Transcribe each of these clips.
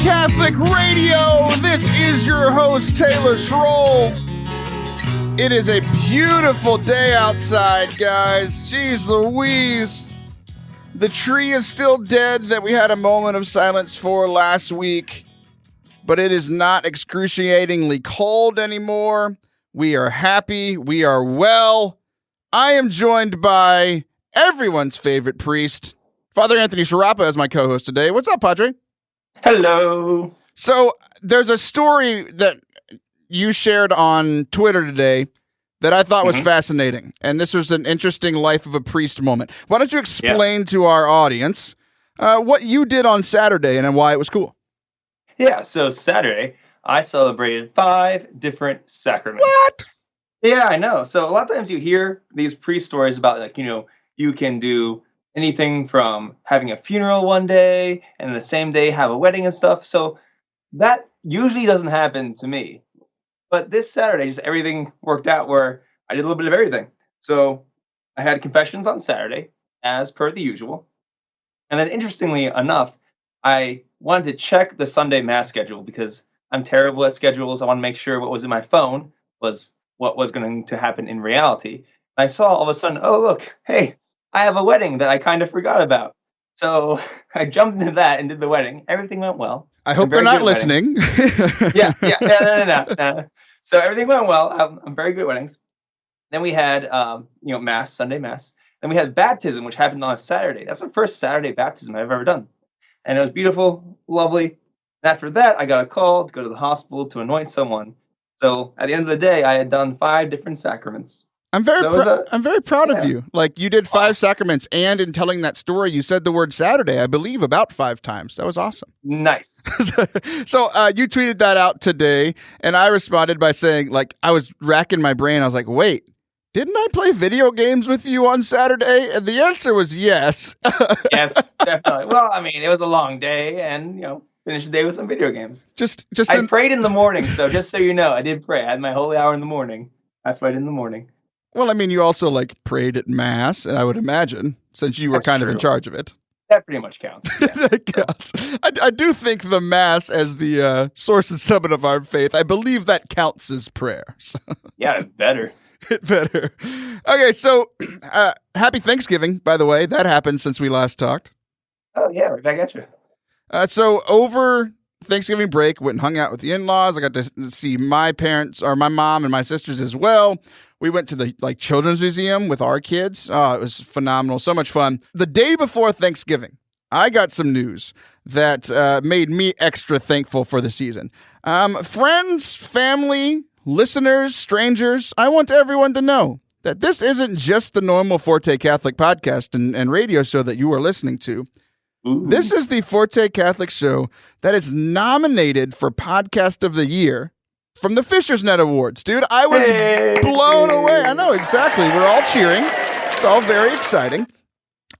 Catholic Radio. This is your host, Taylor Schroll. It is a beautiful day outside, guys. Jeez Louise. The tree is still dead that we had a moment of silence for last week, but it is not excruciatingly cold anymore. We are happy. We are well. I am joined by everyone's favorite priest, Father Anthony Sciarappa, as my co-host today. What's up, Padre? Hello. So there's a story that you shared on Twitter today that I thought was fascinating, and this was an interesting life of a priest moment. Why don't you explain to our audience what you did on Saturday and why it was cool? Yeah, so Saturday, I celebrated 5 different sacraments. What? Yeah, I know. So a lot of times you hear these priest stories about, like, you can do anything from having a funeral one day and the same day have a wedding and stuff. So that usually doesn't happen to me. But this Saturday, just everything worked out where I did a little bit of everything. So I had confessions on Saturday, as per the usual. And then interestingly enough, I wanted to check the Sunday Mass schedule because I'm terrible at schedules. I want to make sure what was in my phone was what was going to happen in reality. And I saw all of a sudden, oh, look, hey, I have a wedding that I kind of forgot about. So I jumped into that and did the wedding. Everything went well. I hope they're not listening. No. So everything went well. I'm very good at weddings. Then we had, Mass, Sunday Mass. Then we had baptism, which happened on a Saturday. That's the first Saturday baptism I've ever done. And it was beautiful, lovely. And after that, I got a call to go to the hospital to anoint someone. So at the end of the day, I had done 5 different sacraments. I'm very proud of you. Like, you did 5 sacraments, and in telling that story, you said the word Saturday, I believe, about 5 times. That was awesome. Nice. So you tweeted that out today, and I responded by saying, like, I was racking my brain. I was like, wait, didn't I play video games with you on Saturday? And the answer was yes. Yes, definitely. Well, I mean, it was a long day, and, finished the day with some video games. I prayed in the morning, so just so you know, I did pray. I had my holy hour in the morning. That's what I did in the morning. Well, I mean, you also prayed at Mass, and I would imagine, since you were kind of in charge of it. That pretty much counts. Yeah. That counts. I do think the Mass, as the source and summit of our faith, I believe that counts as prayer. So. Yeah, it better. It better. Okay, so happy Thanksgiving, by the way. That happened since we last talked. Oh, yeah, right back at you. So over Thanksgiving break, went and hung out with the in-laws. I got to see my parents, or my mom and my sisters as well. We went to the children's museum with our kids. Oh, it was phenomenal. So much fun. The day before Thanksgiving, I got some news that made me extra thankful for the season. Friends, family, listeners, strangers, I want everyone to know that this isn't just the normal Forte Catholic podcast and radio show that you are listening to. Ooh. This is the Forte Catholic show that is nominated for Podcast of the Year from the Fisher's Net Awards, dude. I was blown away. I know, exactly. We're all cheering. It's all very exciting.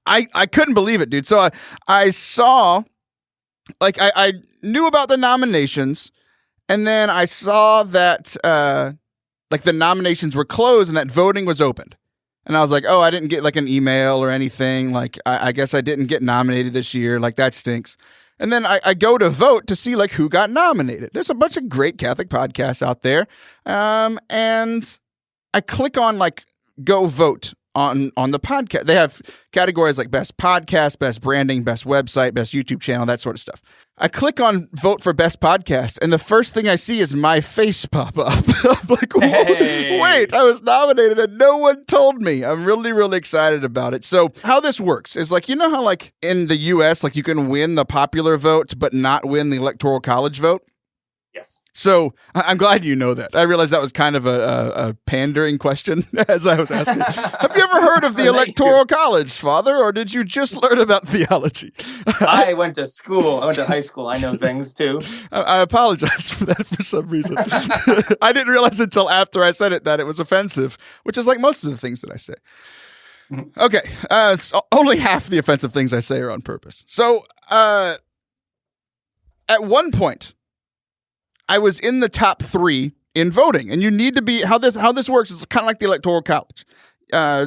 I couldn't believe it, dude. So I saw, I knew about the nominations, and then I saw that, the nominations were closed and that voting was opened. And I was like, oh, I didn't get an email or anything. I guess I didn't get nominated this year. That stinks. And then I go to vote to see who got nominated. There's a bunch of great Catholic podcasts out there. And I click on go vote on the podcast. They have categories like best podcast, best branding, best website, best YouTube channel, that sort of stuff. I click on vote for best podcast, and the first thing I see is my face pop up. I'm like, wait, I was nominated and no one told me. I'm really, really excited about it. So how this works is how in the US, you can win the popular vote, but not win the Electoral College vote. Yes. So I'm glad you know that. I realized that was kind of a pandering question as I was asking. Have you ever heard of the Electoral College, Father, or did you just learn about theology? I went to school. I went to high school. I know things too. I apologize for that for some reason. I didn't realize until after I said it that it was offensive, which is like most of the things that I say. Okay, so only half the offensive things I say are on purpose. So at one point, I was in the top 3 in voting, and you need to be how this works is kind of like the Electoral College.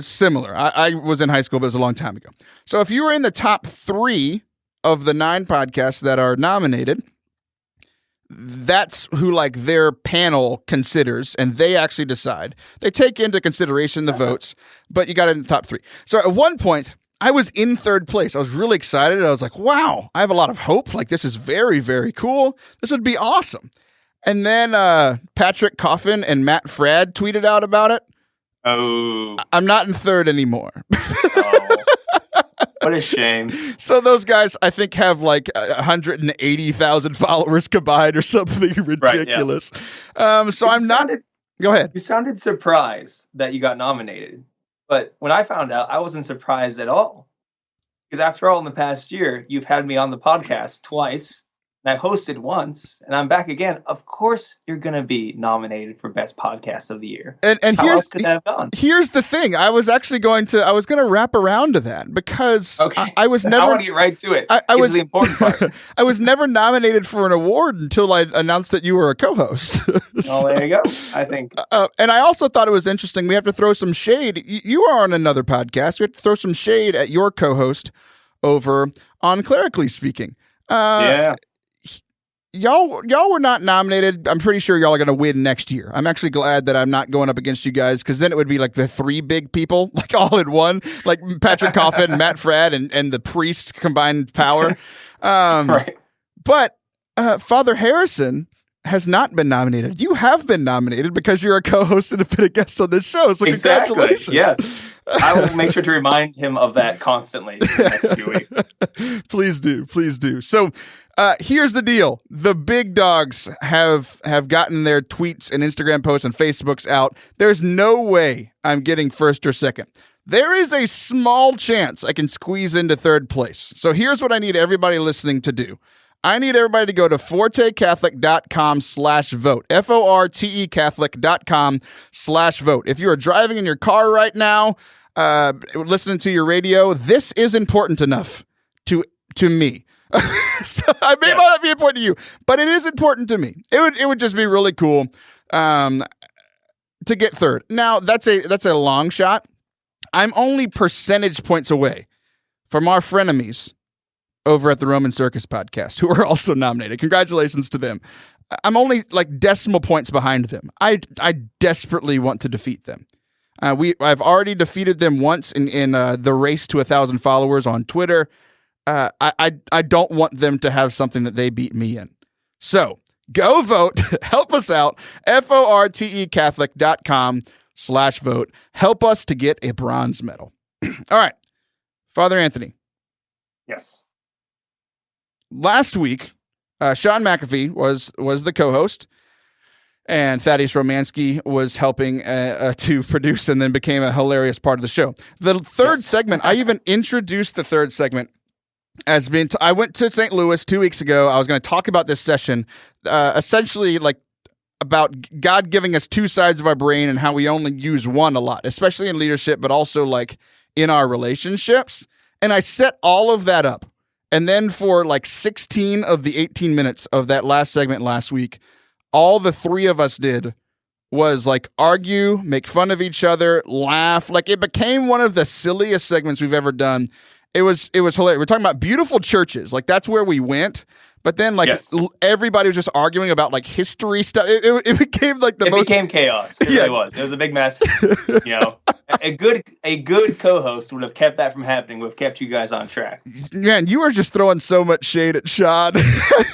Similar. I was in high school, but it was a long time ago. So if you were in the top 3 of the 9 podcasts that are nominated, that's who like their panel considers, and they actually decide. They take into consideration the votes, but you got it in the top 3. So at one point, I was in 3rd place. I was really excited. I was like, wow, I have a lot of hope. Like, this is very, very cool. This would be awesome. And then Patrick Coffin and Matt Frad tweeted out about it. Oh. I'm not in 3rd anymore. Oh. What a shame. So those guys, I think, have like 180,000 followers combined or something ridiculous. Right, yeah. So I'm not... Go ahead. You sounded surprised that you got nominated. But when I found out, I wasn't surprised at all. Because after all, in the past year, you've had me on the podcast twice, and I've hosted once, and I'm back again. Of course, you're going to be nominated for Best Podcast of the Year. And how else could that have gone? Here's the thing. I was going to wrap around to that because I was never... I want to get right to it. I was the important part. I was never nominated for an award until I announced that you were a co-host. Oh, there you go. I think. And I also thought it was interesting. We have to throw some shade. You are on another podcast. We have to throw some shade at your co-host over on Clerically Speaking. Yeah. Y'all were not nominated. I'm pretty sure y'all are going to win next year. I'm actually glad that I'm not going up against you guys, because then it would be like the 3 big people, like all in one, like Patrick Coffin, Matt Frad, and the priest combined power. Right. But Father Harrison has not been nominated. You have been nominated because you're a co-host and a been a guest on this show. So exactly. Congratulations. Yes. I will make sure to remind him of that constantly in the next few weeks. Please do. Please do. So here's the deal. The big dogs have gotten their tweets and Instagram posts and Facebooks out. There's no way I'm getting 1st or 2nd. There is a small chance I can squeeze into 3rd place. So here's what I need everybody listening to do. I need everybody to go to fortecatholic.com/vote. FORTE Catholic.com/vote. If you are driving in your car right now, listening to your radio, this is important enough to me. So I may not be important to you, but it is important to me. It would just be really cool to get 3rd. Now that's a long shot. I'm only percentage points away from our frenemies over at the Roman Circus Podcast, who are also nominated. Congratulations to them. I'm only like decimal points behind them. I desperately want to defeat them. I've already defeated them once in the race to 1,000 followers on Twitter. I don't want them to have something that they beat me in. So go vote. Help us out. FORTE Catholic.com/vote. Help us to get a bronze medal. All right. Father Anthony. Yes. Last week, Sean McAfee was the co-host, and Thaddeus Romansky was helping to produce, and then became a hilarious part of the show. The 3rd segment, I even introduced the 3rd segment as being... I went to St. Louis 2 weeks ago. I was going to talk about this session, essentially like about God giving us 2 sides of our brain and how we only use one a lot, especially in leadership, but also like in our relationships. And I set all of that up. And then for like 16 of the 18 minutes of that last segment last week, all the 3 of us did was like argue, make fun of each other, laugh. Like, it became one of the silliest segments we've ever done. It was hilarious. We're talking about beautiful churches. Like, that's where we went. But then, like, everybody was just arguing about, like, history stuff. It became, like, it became chaos. It really was. It was a big mess. A good co-host would have kept that from happening, would have kept you guys on track. Man, you were just throwing so much shade at Sean.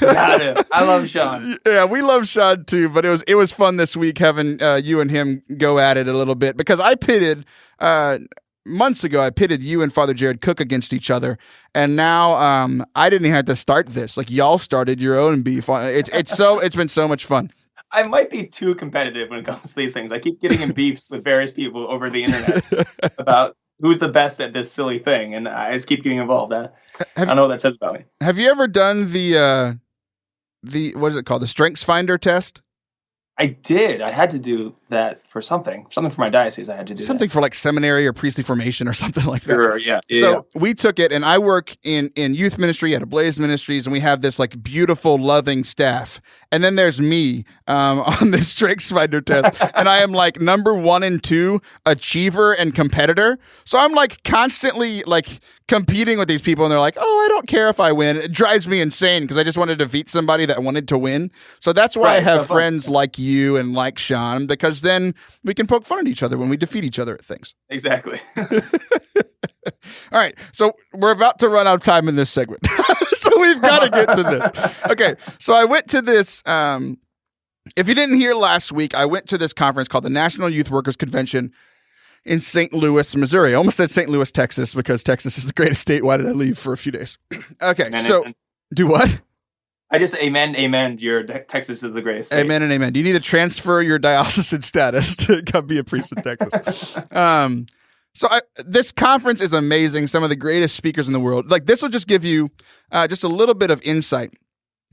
Got it. I love Sean. Yeah, we love Sean, too. But it was fun this week having you and him go at it a little bit. Because I pitted... months ago, I pitted you and Father Jared Cook against each other, and now I didn't even have to start this. Like, y'all started your own beef. It's been so much fun. I might be too competitive when it comes to these things. I keep getting in beefs with various people over the internet about who's the best at this silly thing, and I just keep getting involved. I don't know what that says about me. Have you ever done the what is it called? The Strengths Finder test? I did. I had to do that for something for my diocese. I had to do something for like seminary or priestly formation or something like that. Sure, yeah. So we took it, and I work in youth ministry at Ablaze Ministries, and we have this like beautiful, loving staff. And then there's me on this StrengthsFinder test, and I am like number 1 and 2 achiever and competitor. So I'm like constantly like competing with these people, and they're like, "Oh, I don't care if I win." It drives me insane because I just wanted to defeat somebody that wanted to win. So that's why I have friends like you and like Sean, because then we can poke fun at each other when we defeat each other at things. Exactly. All right, so we're about to run out of time in this segment, so we've got to get to this. Okay, so I went to this. If you didn't hear last week, I went to this conference called the National Youth Workers Convention in St. Louis, Missouri. I almost said St. Louis, Texas, because Texas is the greatest state. Why did I leave for a few days? Okay, amen, so amen. Do what? I just amen. Your Texas is the greatest state. Amen and amen. Do you need to transfer your diocesan status to come be a priest in Texas? This conference is amazing. Some of the greatest speakers in the world. Like, this will just give you just a little bit of insight.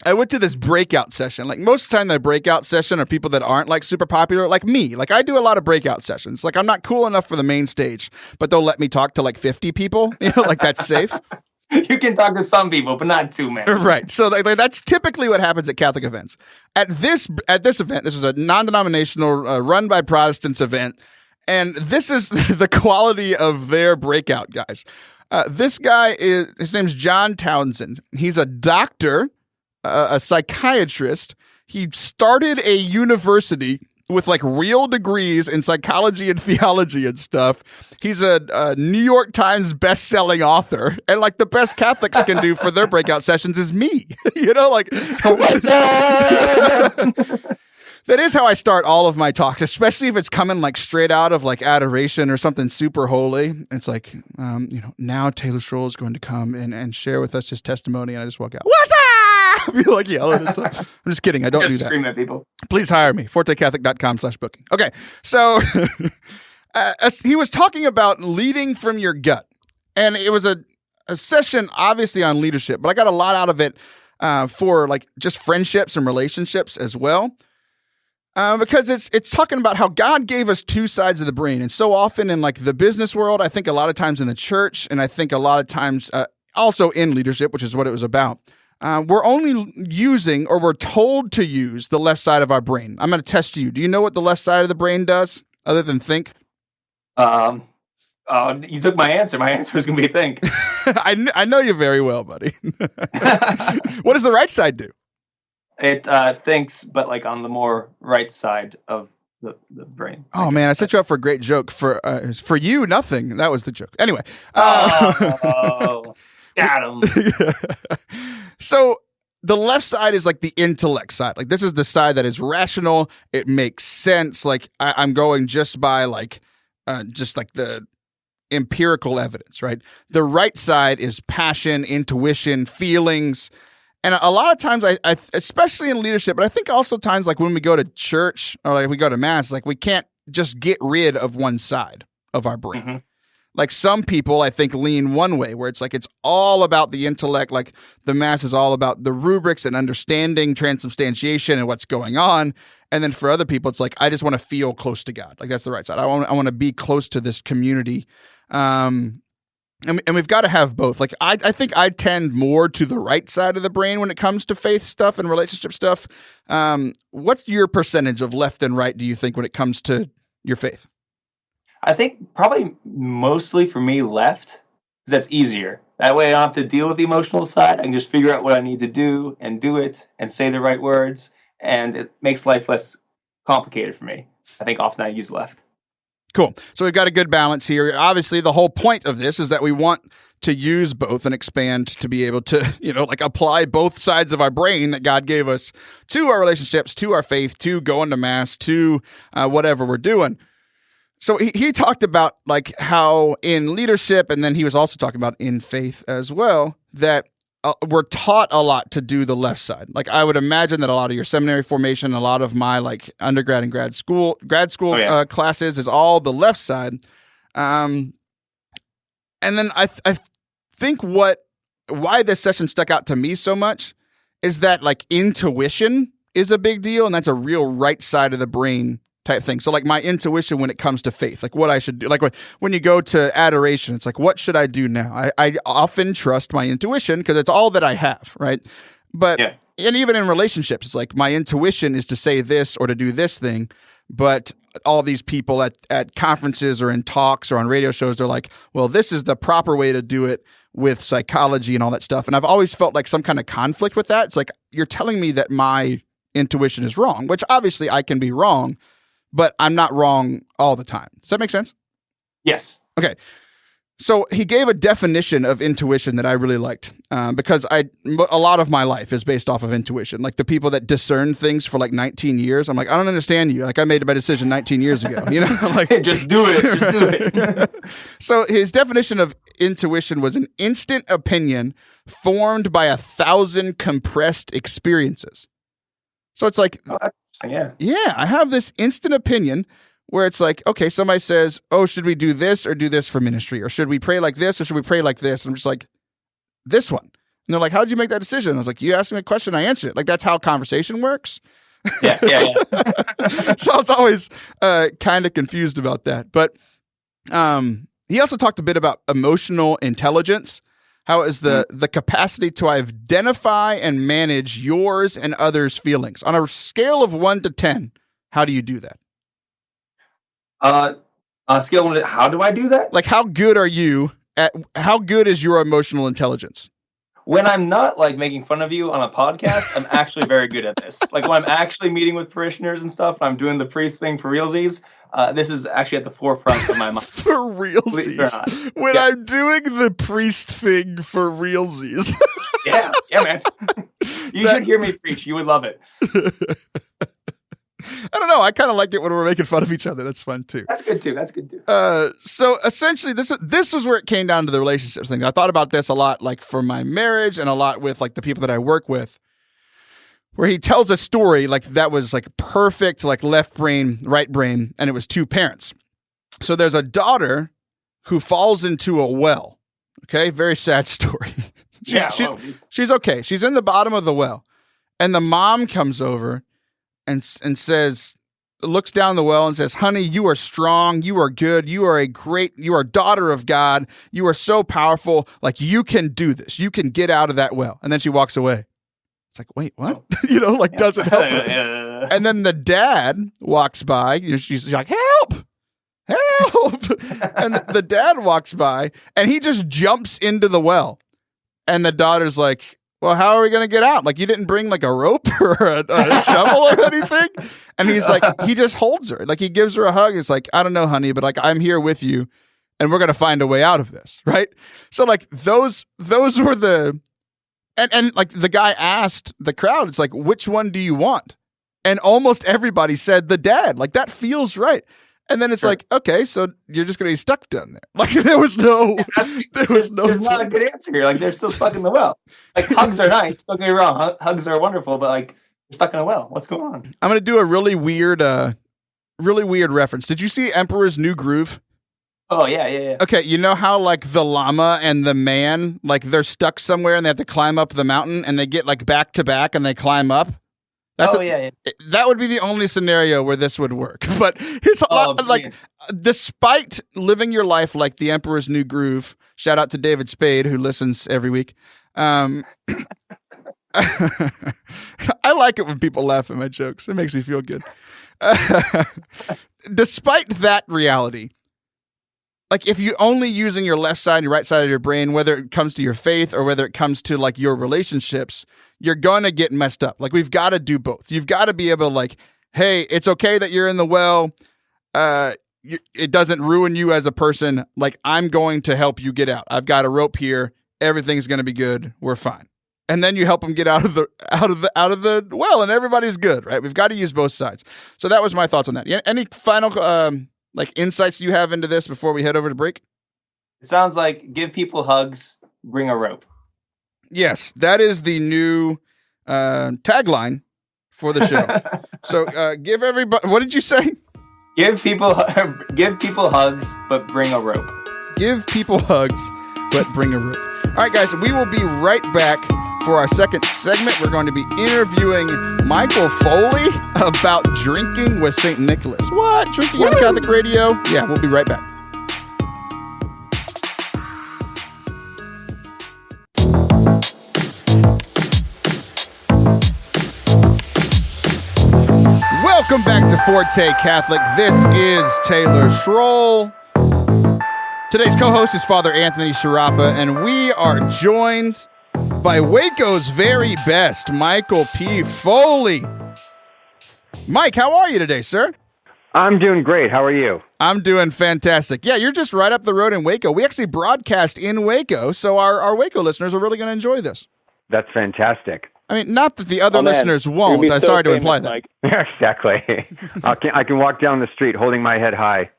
I went to this breakout session. Like, most of the time, the breakout session are people that aren't like super popular, like me. Like, I do a lot of breakout sessions. Like, I'm not cool enough for the main stage, but they'll let me talk to like 50 people. You know, like that's safe. You can talk to some people, but not too many. Right. So that's typically what happens at Catholic events. At this event, this was a non-denominational, run by Protestants event, and this is the quality of their breakout guys. This guy his name's John Townsend. He's a doctor, a psychiatrist. He started a university with like real degrees in psychology and theology and stuff. He's a New York Times best-selling author, and like the best Catholics can do for their breakout sessions is me. You know, like what's up? That is how I start all of my talks, especially if it's coming like straight out of like adoration or something super holy. It's like, now Taylor Stroll is going to come and share with us his testimony, and I just walk out. What's up? I'll be like yelling at stuff. I'm just kidding. I don't do that. Scream at people. Please hire me. ForteCatholic.com/booking. Okay. So he was talking about leading from your gut. And it was a session obviously on leadership, but I got a lot out of it for like just friendships and relationships as well. Because it's talking about how God gave us two sides of the brain. And so often in like the business world, I think a lot of times in the church, and I think a lot of times also in leadership, which is what it was about, we're only using, or we're told to use, the left side of our brain. I'm going to test you. Do you know what the left side of the brain does other than think? You took my answer. My answer was going to be think. I know you very well, buddy. What does the right side do? It thinks, but like on the more right side of the brain. Oh man, I set you up for a great joke. For you, nothing. That was the joke. Anyway. Got him. So the left side is like the intellect side. Like this is the side that is rational. It makes sense. Like I'm going just by like the empirical evidence, right? The right side is passion, intuition, feelings. And a lot of times, I especially in leadership, but I think also times like when we go to church or like we go to mass, like we can't just get rid of one side of our brain. Mm-hmm. Like some people, I think, lean one way where it's like it's all about the intellect. Like the mass is all about the rubrics and understanding, transubstantiation, and what's going on. And then for other people, it's like I just want to feel close to God. Like that's the right side. I want to be close to this community. And we've got to have both. Like I think I tend more to the right side of the brain when it comes to faith stuff and relationship stuff. What's your percentage of left and right, do you think, when it comes to your faith? I think probably mostly for me left, because that's easier. That way I don't have to deal with the emotional side. I can just figure out what I need to do it and say the right words. And it makes life less complicated for me. I think often I use left. Cool. So we've got a good balance here. Obviously, the whole point of this is that we want to use both and expand to be able to, like apply both sides of our brain that God gave us to our relationships, to our faith, to going to mass, to whatever we're doing. So he talked about like how in leadership, and then he was also talking about in faith as well, that we're taught a lot to do the left side. Like I would imagine that a lot of your seminary formation, a lot of my like undergrad and grad school classes is all the left side. And then I think why this session stuck out to me so much is that like intuition is a big deal, and that's a real right side of the brain type thing. So like my intuition when it comes to faith, like what I should do, like when you go to adoration, it's like, what should I do now? I often trust my intuition because it's all that I have, right? But, and even in relationships, it's like my intuition is to say this or to do this thing. But all these people at conferences or in talks or on radio shows, they're like, well, this is the proper way to do it with psychology and all that stuff. And I've always felt like some kind of conflict with that. It's like, you're telling me that my intuition is wrong, which obviously I can be wrong, but I'm not wrong all the time. Does that make sense? Yes. Okay. So he gave a definition of intuition that I really liked because a lot of my life is based off of intuition. Like the people that discern things for like 19 years, I'm like, I don't understand you. Like I made my decision 19 years ago, you know, like just do it. Just do it. So his definition of intuition was an instant opinion formed by 1,000 compressed experiences. So it's like, yeah, I have this instant opinion where it's like, okay, somebody says, oh, should we do this or do this for ministry? Or should we pray like this or should we pray like this? And I'm just like, this one. And they're like, how did you make that decision? I was like, you asked me a question, I answered it. Like, that's how conversation works. Yeah. So I was always kind of confused about that. But he also talked a bit about emotional intelligence. How is the capacity to identify and manage yours and others' feelings. On a scale of 1 to 10, how do you do that? On a scale of 1 to, how do I do that? Like, how good is your emotional intelligence? When I'm not like making fun of you on a podcast, I'm actually very good at this. Like when I'm actually meeting with parishioners and stuff, I'm doing the priest thing for realsies. This is actually at the forefront of my mind. For realsies. When I'm doing the priest thing for realsies. yeah, man. You should hear me preach. You would love it. I don't know. I kind of like it when we're making fun of each other. That's fun too. That's good too. So essentially, this was where it came down to the relationships thing. I thought about this a lot, like for my marriage, and a lot with like the people that I work with, where he tells a story like that was like perfect, like left brain, right brain, and it was 2 parents. So there's a daughter who falls into a well. Okay, very sad story. She's okay. She's in the bottom of the well, and the mom comes over and says, looks down the well and says, honey, you are strong. You are good. You are a daughter of God. You are so powerful. Like you can do this. You can get out of that well. And then she walks away. It's like, wait, what? Doesn't help her. And then the dad walks by. She's like, help. And the dad walks by and he just jumps into the well. And the daughter's like, well, how are we going to get out? Like, you didn't bring like a rope or a shovel or anything? And he's like, he just holds her. Like, he gives her a hug. It's like, I don't know, honey, but like, I'm here with you and we're going to find a way out of this. Right. So like those were and like the guy asked the crowd, it's like, which one do you want? And almost everybody said the dad. Like, that feels right. And then it's like, okay, so you're just going to be stuck down there. Like there's not a good answer here. Like they're still stuck in the well. Like hugs are nice. Don't get me wrong. Hugs are wonderful, but like you're stuck in a well. What's going on? I'm going to do a really weird reference. Did you see Emperor's New Groove? Oh yeah. Okay. You know how like the llama and the man, like they're stuck somewhere and they have to climb up the mountain and they get like back to back and they climb up? That would be the only scenario where this would work. But here's a lot, like, despite living your life like the Emperor's New Groove, shout out to David Spade, who listens every week. I like it when people laugh at my jokes. It makes me feel good. Despite that reality, like if you only using your left side and your right side of your brain, whether it comes to your faith or whether it comes to like your relationships, you're going to get messed up. Like we've got to do both. You've got to be able to like, hey, it's okay that you're in the well. It doesn't ruin you as a person. Like I'm going to help you get out. I've got a rope here. Everything's going to be good. We're fine. And then you help them get out of the well and everybody's good, right? We've got to use both sides. So that was my thoughts on that. Any final like insights you have into this before we head over to break? It sounds like give people hugs, bring a rope. Yes, that is the new tagline for the show. So give everybody, what did you say? Give people hugs, but bring a rope. Give people hugs, but bring a rope. All right, guys, we will be right back For our second segment, we're going to be interviewing Michael Foley about drinking with St. Nicholas. What? Drinking on Catholic radio? Yeah, we'll be right back. Welcome back to Forte Catholic. This is Taylor Schroll. Today's co-host is Father Anthony Sciarappa, and we are joined by Waco's very best, Michael P. Foley. Mike, how are you today, sir? I'm doing great. How are you? I'm doing fantastic. Yeah, you're just right up the road in Waco. We actually broadcast in Waco, so our Waco listeners are really going to enjoy this. That's fantastic. I mean, not that the other listeners won't. I'm sorry to imply that. Exactly. I can walk down the street holding my head high.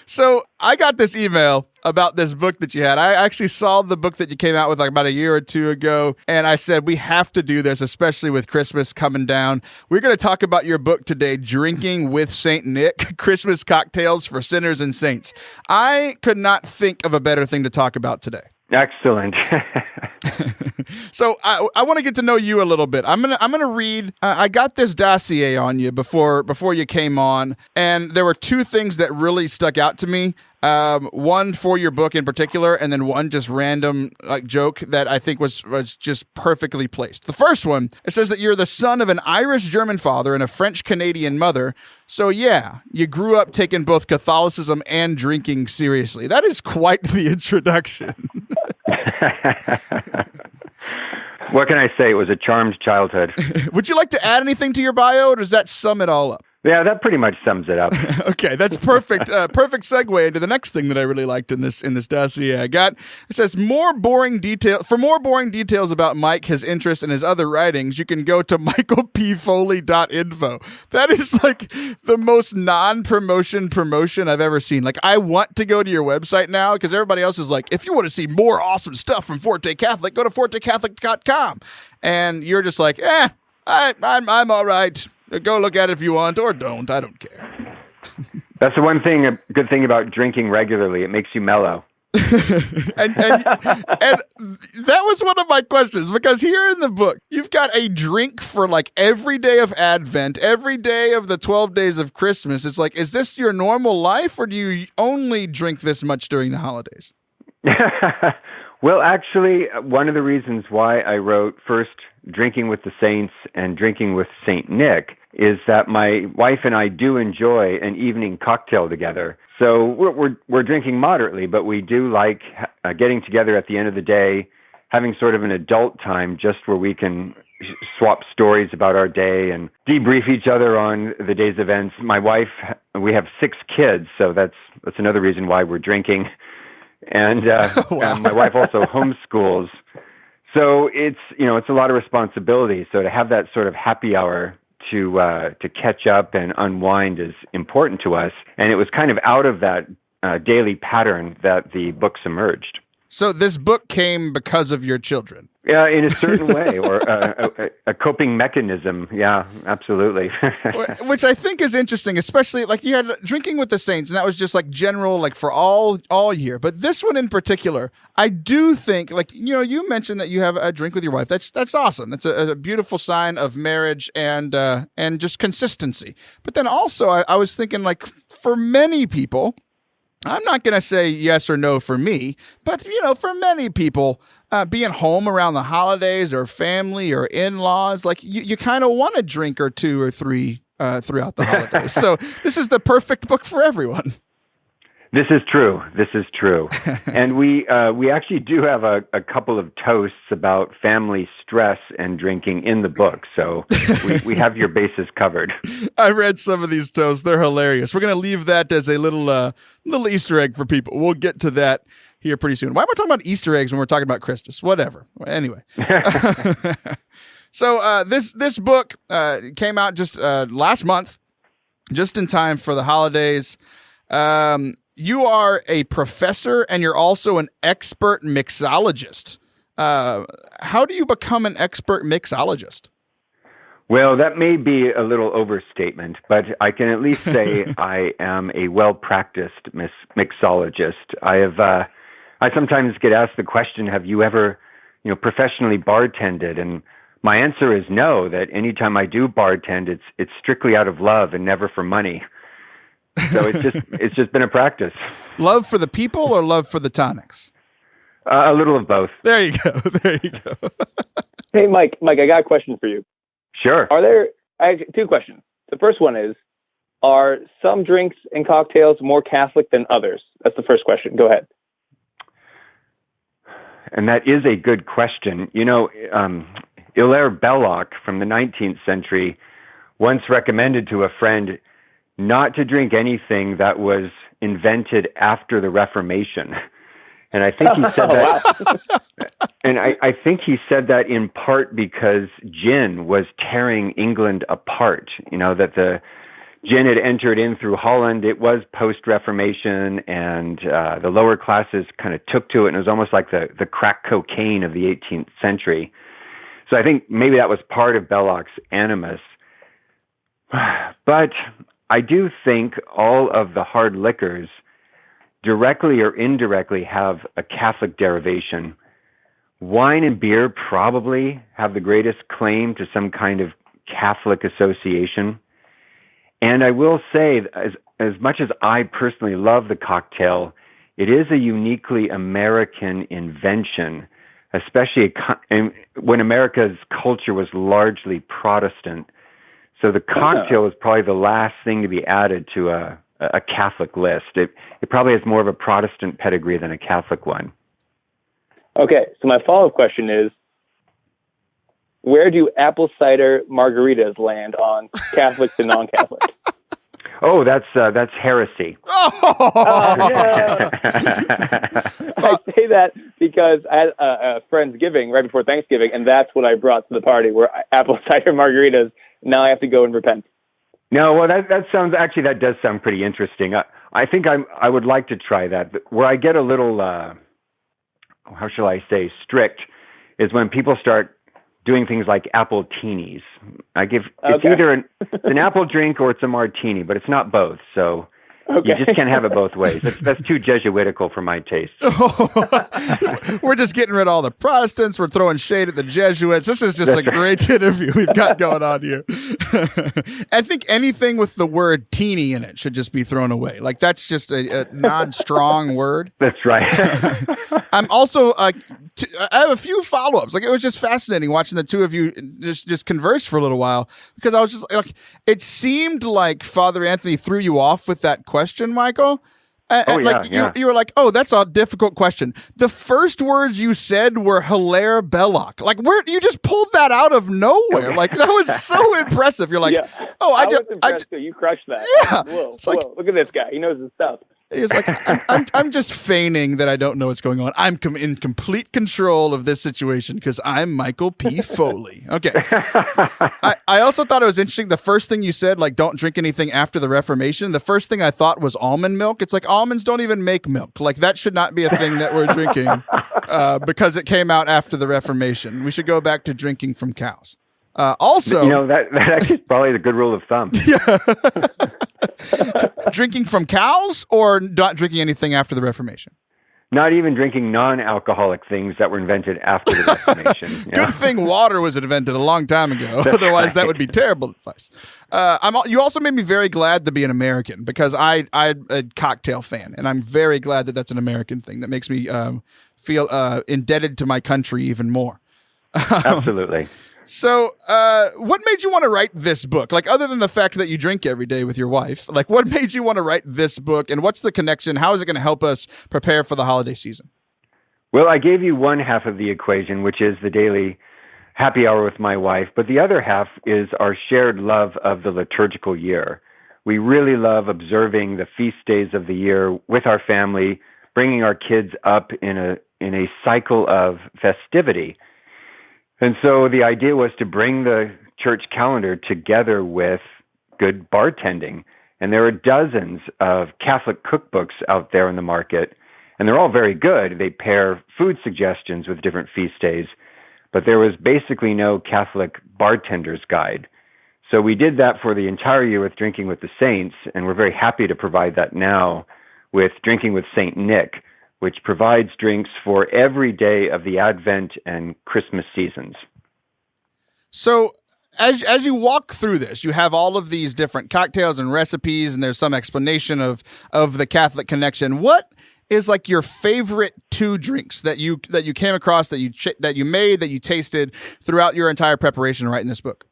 So I got this email about this book that you had. I actually saw the book that you came out with like about a year or two ago, and I said, we have to do this, especially with Christmas coming down. We're going to talk about your book today, Drinking with St. Nick, Christmas Cocktails for Sinners and Saints. I could not think of a better thing to talk about today. Excellent. So I want to get to know you a little bit. I'm gonna read. I got this dossier on you before you came on, and there were two things that really stuck out to me. One for your book in particular, and then one just random joke that I think was just perfectly placed. The first one, it says that you're the son of an Irish-German father and a French-Canadian mother. So yeah, you grew up taking both Catholicism and drinking seriously. That is quite the introduction. What can I say? It was a charmed childhood. Would you like to add anything to your bio, or does that sum it all up? Yeah, that pretty much sums it up. Okay, that's perfect. Perfect segue into the next thing that I really liked in this dossier I got. It says For more boring details about Mike, his interests, and his other writings, you can go to michaelpfoley.info. That is like the most non-promotion promotion I've ever seen. Like, I want to go to your website now because everybody else is like, if you want to see more awesome stuff from Forte Catholic, go to fortecatholic.com. And you're just like, I'm all right. Go look at it if you want, or don't. I don't care. That's the one thing, a good thing about drinking regularly. It makes you mellow. and that was one of my questions, because here in the book, you've got a drink for like every day of Advent, every day of the 12 days of Christmas. It's like, is this your normal life, or do you only drink this much during the holidays? Well, actually, one of the reasons why I wrote first Drinking with the Saints and Drinking with St. Nick is that my wife and I do enjoy an evening cocktail together. So we're drinking moderately, but we do like getting together at the end of the day, having sort of an adult time just where we can swap stories about our day and debrief each other on the day's events. My wife, we have 6 kids, so that's another reason why we're drinking. And Wow. My wife also homeschools. So it's a lot of responsibility. So to have that sort of happy hour to catch up and unwind is important to us. And it was kind of out of that daily pattern that the books emerged. So this book came because of your children? Yeah, in a certain way, or a coping mechanism. Yeah, absolutely. Which I think is interesting, especially like you had Drinking with the Saints, and that was just like general, like for all year. But this one in particular, I do think, like, you mentioned that you have a drink with your wife. That's awesome. That's a beautiful sign of marriage and just consistency. But then also, I was thinking, like, for many people, I'm not going to say yes or no for me, but, for many people, being home around the holidays or family or in-laws, like you kind of want a drink or 2 or 3 throughout the holidays. So this is the perfect book for everyone. This is true. And we actually do have a couple of toasts about family stress and drinking in the book. So we have your bases covered. I read some of these toasts. They're hilarious. We're going to leave that as a little Easter egg for people. We'll get to that here pretty soon. Why am I talking about Easter eggs when we're talking about Christmas? Whatever. Anyway. So this book came out just last month, just in time for the holidays. You are a professor and you're also an expert mixologist. How do you become an expert mixologist? Well, that may be a little overstatement, but I can at least say I am a well-practiced mixologist. I sometimes get asked the question, have you ever professionally bartended? And my answer is no, that anytime I do bartend, it's strictly out of love and never for money. So it's just been a practice. Love for the people or love for the tonics? A little of both. There you go. There you go. Hey, Mike, I got a question for you. Sure. I have two questions. The first one is, are some drinks and cocktails more Catholic than others? That's the first question. Go ahead. And that is a good question. Hilaire Belloc from the 19th century once recommended to a friend not to drink anything that was invented after the Reformation. And I think he said that. And I think he said that in part because gin was tearing England apart. That the gin had entered in through Holland. It was post-Reformation, and the lower classes kind of took to it, and it was almost like the crack cocaine of the 18th century. So I think maybe that was part of Belloc's animus. But I do think all of the hard liquors directly or indirectly have a Catholic derivation. Wine and beer probably have the greatest claim to some kind of Catholic association. And I will say, as much as I personally love the cocktail, it is a uniquely American invention, especially when America's culture was largely Protestant. So the cocktail is probably the last thing to be added to a Catholic list. It probably has more of a Protestant pedigree than a Catholic one. Okay, so my follow-up question is, where do apple cider margaritas land on Catholic to non-Catholic? Oh, that's heresy. Oh, no. I say that because I had a Friendsgiving right before Thanksgiving, and that's what I brought to the party, were apple cider margaritas. Now I have to go and repent. No, well, that does sound pretty interesting. I think I would like to try that. Where I get a little, how shall I say, strict, is when people start doing things like apple teenies. It's either an apple drink or it's a martini, but it's not both. So you just can't have it both ways. That's too Jesuitical for my taste. We're just getting rid of all the Protestants. We're throwing shade at the Jesuits. This is just great interview we've got going on here. I think anything with the word teeny in it should just be thrown away. Like, that's just a non-strong word. That's right. I'm also, I have a few follow-ups. Like, it was just fascinating watching the two of you just converse for a little while, because I was just like, it seemed like Father Anthony threw you off with that question, Michael. You were like, oh, that's a difficult question. The first words you said were Hilaire Belloc. Like, where you just pulled that out of nowhere. Okay. Like, that was so impressive. You're like, oh, I was impressed too. You crushed that. Yeah. Whoa, look at this guy. He knows his stuff. He's like, I'm just feigning that I don't know what's going on. I'm in complete control of this situation because I'm Michael P. Foley. Okay. I also thought it was interesting. The first thing you said, like, don't drink anything after the Reformation. The first thing I thought was almond milk. It's like, almonds don't even make milk. Like, that should not be a thing that we're drinking because it came out after the Reformation. We should go back to drinking from cows. Also, that actually is probably the good rule of thumb. Yeah. Drinking from cows or not drinking anything after the Reformation? Not even drinking non-alcoholic things that were invented after the Reformation. Good thing water was invented a long time ago. That's Otherwise, right. That would be terrible advice. You also made me very glad to be an American, because I'm a cocktail fan, and I'm very glad that that's an American thing. That makes me feel indebted to my country even more. Absolutely. So, what made you want to write this book? Like, other than the fact that you drink every day with your wife, like, what made you want to write this book, and what's the connection? How is it going to help us prepare for the holiday season? Well, I gave you one half of the equation, which is the daily happy hour with my wife, but the other half is our shared love of the liturgical year. We really love observing the feast days of the year with our family, bringing our kids up in a cycle of festivity. And so the idea was to bring the church calendar together with good bartending. And there are dozens of Catholic cookbooks out there in the market, and they're all very good. They pair food suggestions with different feast days, but there was basically no Catholic bartender's guide. So we did that for the entire year with Drinking with the Saints, and we're very happy to provide that now with Drinking with St. Nick, which provides drinks for every day of the Advent and Christmas seasons. So as you walk through this, you have all of these different cocktails and recipes, and there's some explanation of the Catholic connection. What is like your favorite two drinks that you came across, that you made, that you tasted throughout your entire preparation writing this book?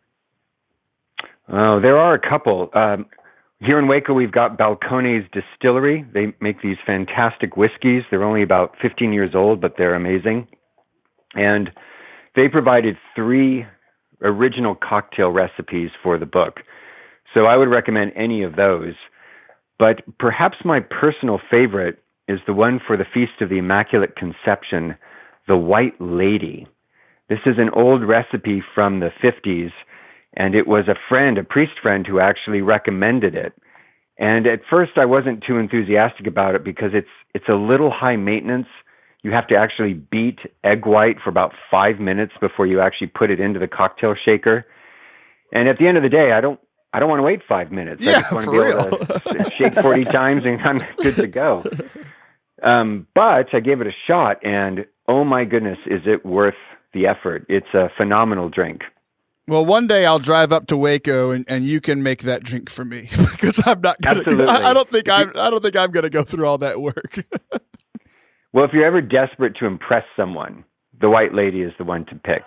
Oh, there are a couple. Here in Waco, we've got Balcones Distillery. They make these fantastic whiskeys. They're only about 15 years old, but they're amazing. And they provided 3 original cocktail recipes for the book. So I would recommend any of those. But perhaps my personal favorite is the one for the Feast of the Immaculate Conception, the White Lady. This is an old recipe from the 50s, and it was a priest friend who actually recommended it. And at first I wasn't too enthusiastic about it because it's a little high maintenance. You have to actually beat egg white for about 5 minutes before you actually put it into the cocktail shaker. And at the end of the day, I don't want to wait 5 minutes. Yeah, I just want to for be able to shake 40 times and I'm good to go. But I gave it a shot, and oh my goodness, is it worth the effort? It's a phenomenal drink. Well, one day I'll drive up to Waco and you can make that drink for me, because I'm not gonna. Absolutely. I don't think I'm going to go through all that work. Well, if you're ever desperate to impress someone, the White Lady is the one to pick.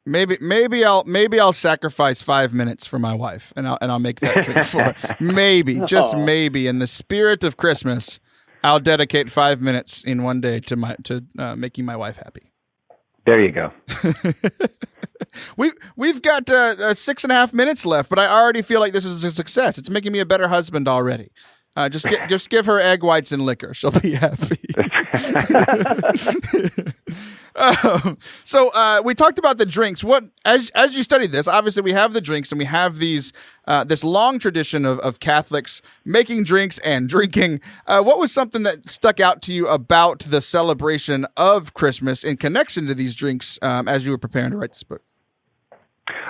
Maybe I'll sacrifice 5 minutes for my wife, and I'll make that drink for her. Maybe, just maybe, in the spirit of Christmas, I'll dedicate 5 minutes in one day to making my wife happy. There you go. We've got 6.5 minutes left, but I already feel like this is a success. It's making me a better husband already. Just give her egg whites and liquor; she'll be happy. So we talked about the drinks. What as you studied this, obviously we have the drinks, and we have these this long tradition of Catholics making drinks and drinking. What was something that stuck out to you about the celebration of Christmas in connection to these drinks as you were preparing to write this book?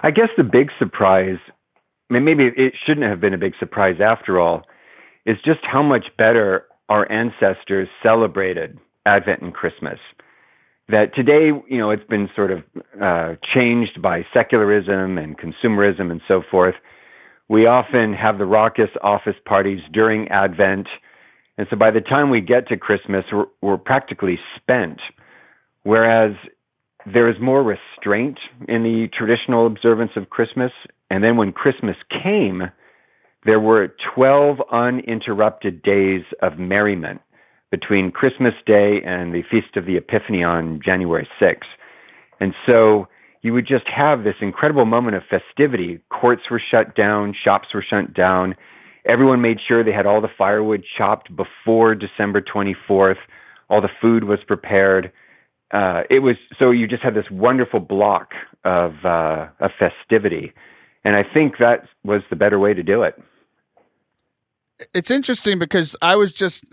I guess the big surprise, maybe it shouldn't have been a big surprise after all, is just how much better our ancestors celebrated Advent and Christmas. That today, it's been sort of changed by secularism and consumerism and so forth. We often have the raucous office parties during Advent, and so by the time we get to Christmas, we're practically spent. Whereas there is more restraint in the traditional observance of Christmas, and then when Christmas came, there were 12 uninterrupted days of merriment between Christmas Day and the Feast of the Epiphany on January 6th. And so you would just have this incredible moment of festivity. Courts were shut down, shops were shut down. Everyone made sure they had all the firewood chopped before December 24th. All the food was prepared. So you just had this wonderful block of festivity. And I think that was the better way to do it. It's interesting because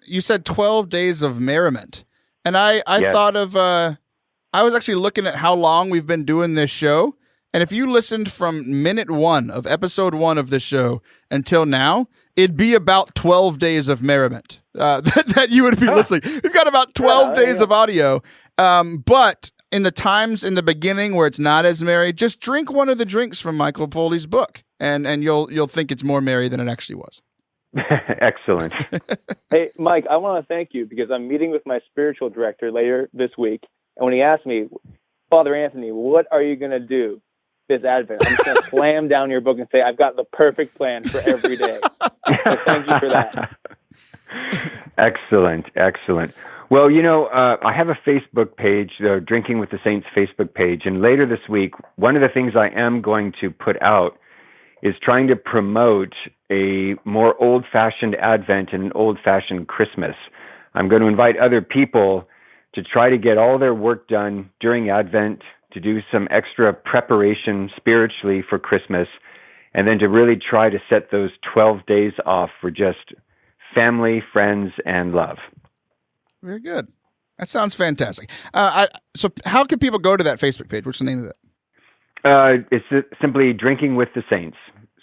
you said 12 days of merriment. And I Yes. thought of, I was actually looking at how long we've been doing this show. And if you listened from minute 1 of episode 1 of this show until now, it'd be about 12 days of merriment that you would be listening. We've got about 12 days of audio. But in the times in the beginning where it's not as merry, just drink one of the drinks from Michael Foley's book, and you'll think it's more merry than it actually was. Excellent. Hey, Mike, I want to thank you because I'm meeting with my spiritual director later this week. And when he asked me, Father Anthony, what are you going to do this Advent? I'm just going to slam down your book and say, I've got the perfect plan for every day. So thank you for that. Excellent. Well, I have a Facebook page, the Drinking with the Saints Facebook page. And later this week, one of the things I am going to put out is trying to promote a more old-fashioned Advent and an old-fashioned Christmas. I'm going to invite other people to try to get all their work done during Advent, to do some extra preparation spiritually for Christmas, and then to really try to set those 12 days off for just family, friends, and love. Very good. That sounds fantastic. So how can people go to that Facebook page? What's the name of it? It's simply Drinking with the Saints.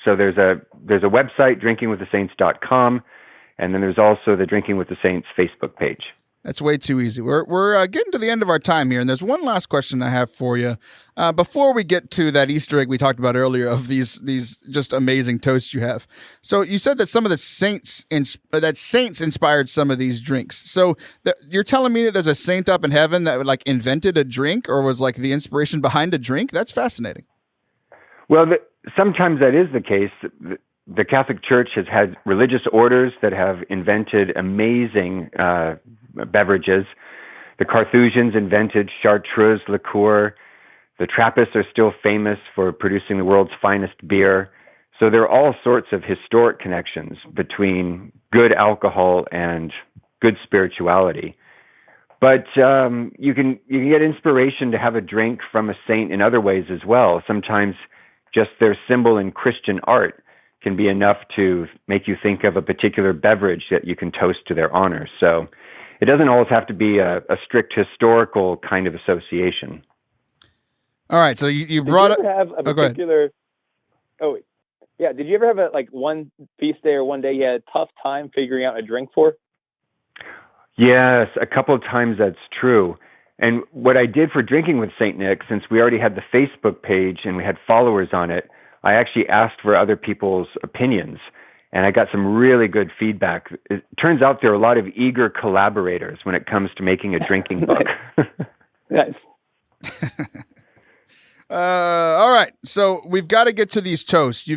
So there's a website, drinkingwiththesaints.com, and then there's also the Drinking with the Saints Facebook page. That's way too easy. We're getting to the end of our time here, and there's one last question I have for you. Before we get to that Easter egg we talked about earlier of these just amazing toasts you have. So you said that some of the saints inspired some of these drinks. So you're telling me that there's a saint up in heaven that like invented a drink or was like the inspiration behind a drink? That's fascinating. Well, sometimes that is the case. The Catholic Church has had religious orders that have invented amazing beverages. The Carthusians invented chartreuse liqueur. The Trappists are still famous for producing the world's finest beer. So there are all sorts of historic connections between good alcohol and good spirituality. But you can get inspiration to have a drink from a saint in other ways as well. Sometimes just their symbol in Christian art can be enough to make you think of a particular beverage that you can toast to their honor. So it doesn't always have to be a strict historical kind of association. All right, so you brought up... Did you ever have a particular... Oh, wait. Yeah, did you ever have one feast day or one day you had a tough time figuring out a drink for? Yes, a couple of times that's true. And what I did for Drinking with St. Nick, since we already had the Facebook page and we had followers on it, I actually asked for other people's opinions, and I got some really good feedback. It turns out there are a lot of eager collaborators when it comes to making a drinking book. Nice. All right, so we've got to get to these toasts.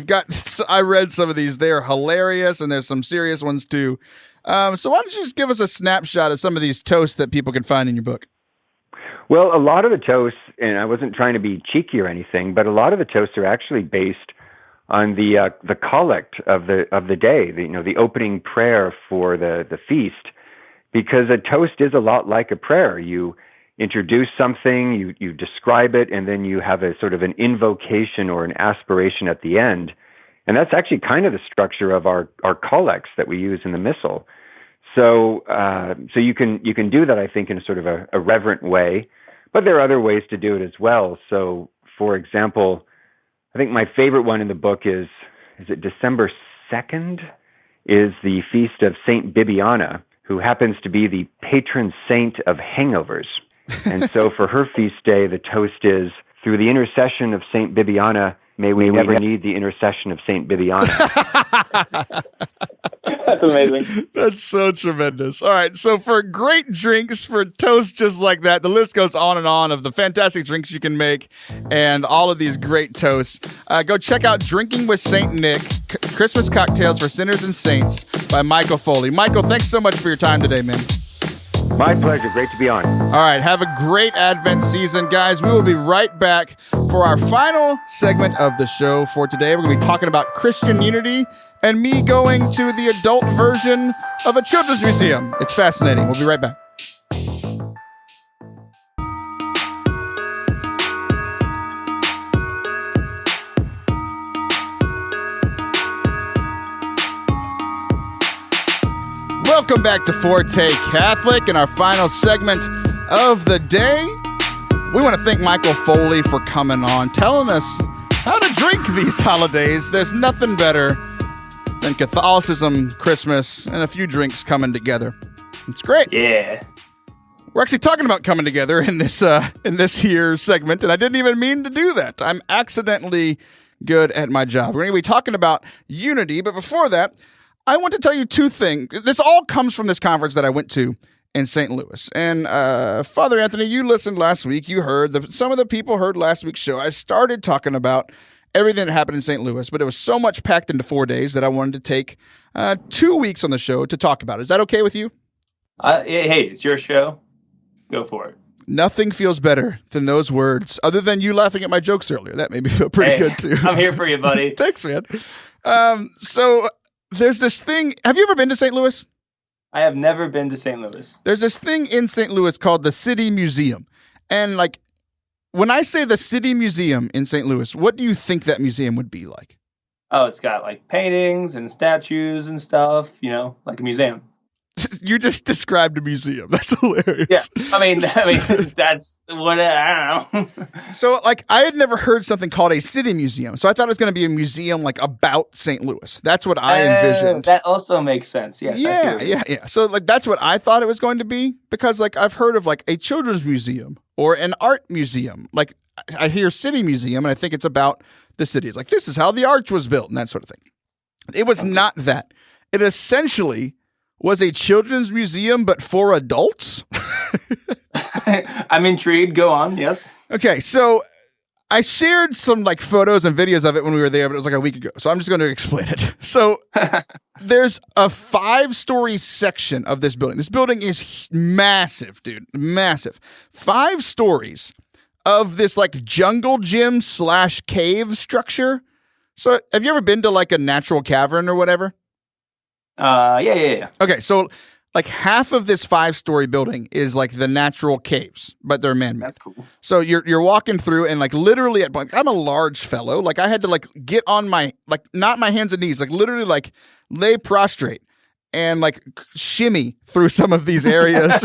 I read some of these. They are hilarious, and there's some serious ones too. So why don't you just give us a snapshot of some of these toasts that people can find in your book? Well, a lot of the toasts, and I wasn't trying to be cheeky or anything, but a lot of the toasts are actually based on the collect of the day, the opening prayer for the feast, because a toast is a lot like a prayer. You introduce something, you describe it, and then you have a sort of an invocation or an aspiration at the end. And that's actually kind of the structure of our collects that we use in the Missal. So you can do that, I think, in a sort of a reverent way, but there are other ways to do it as well. So, for example, I think my favorite one in the book is it December 2nd? Is the feast of Saint Bibiana, who happens to be the patron saint of hangovers. And so for her feast day, the toast is, through the intercession of Saint Bibiana, may we never need the intercession of Saint Bibiana. That's amazing. That's so tremendous. All right, so for great drinks, for toasts just like that, the list goes on and on of the fantastic drinks you can make and all of these great toasts. Go check out Drinking with St. Nick, Christmas Cocktails for Sinners and Saints by Michael Foley. Michael, thanks so much for your time today, man. My pleasure. Great to be on. All right. Have a great Advent season, guys. We will be right back for our final segment of the show for today. We're going to be talking about Christian unity and me going to the adult version of a children's museum. It's fascinating. We'll be right back. Welcome back to Forte Catholic and our final segment of the day. We want to thank Michael Foley for coming on, telling us how to drink these holidays. There's nothing better than Catholicism, Christmas, and a few drinks coming together. It's great. Yeah. We're actually talking about coming together in this here segment, and I didn't even mean to do that. I'm accidentally good at my job. We're going to be talking about unity, but before that, I want to tell you two things. This all comes from this conference that I went to in St. Louis. And Father Anthony, you listened last week. You heard, some of the people heard last week's show. I started talking about everything that happened in St. Louis, but it was so much packed into 4 days that I wanted to take 2 weeks on the show to talk about it. Is that okay with you? Hey, it's your show. Go for it. Nothing feels better than those words, other than you laughing at my jokes earlier. That made me feel pretty good, too. I'm here for you, buddy. Thanks, man. So there's this thing. Have you ever been to St. Louis? I have never been to St. Louis. There's this thing in St. Louis called the City Museum. And like, when I say the City Museum in St. Louis, what do you think that museum would be like? Oh, it's got like paintings and statues and stuff, like a museum. You just described a museum. That's hilarious. Yeah, I mean, that's what I don't know. So, like, I had never heard something called a city museum, so I thought it was going to be a museum like about St. Louis. That's what I envisioned. That also makes sense. Yes. Yeah. So, like, that's what I thought it was going to be because, like, I've heard of like a children's museum or an art museum. Like, I hear city museum, and I think it's about the city. It's like this is how the arch was built and that sort of thing. It was not that. It essentially was a children's museum, but for adults. I'm intrigued. Go on. Yes. Okay, so I shared some like photos and videos of it when we were there, but it was like a week ago. So I'm just going to explain it. So there's a 5-story section of this building. This building is massive, dude. Massive. 5 stories of this like jungle gym / cave structure. So have you ever been to like a natural cavern or whatever? Yeah. Okay, so like half of this 5-story building is like the natural caves, but they're man-made. That's cool. So you're walking through and like literally like I'm a large fellow. Like I had to like get on my like not my hands and knees, like literally like lay prostrate and like shimmy through some of these areas.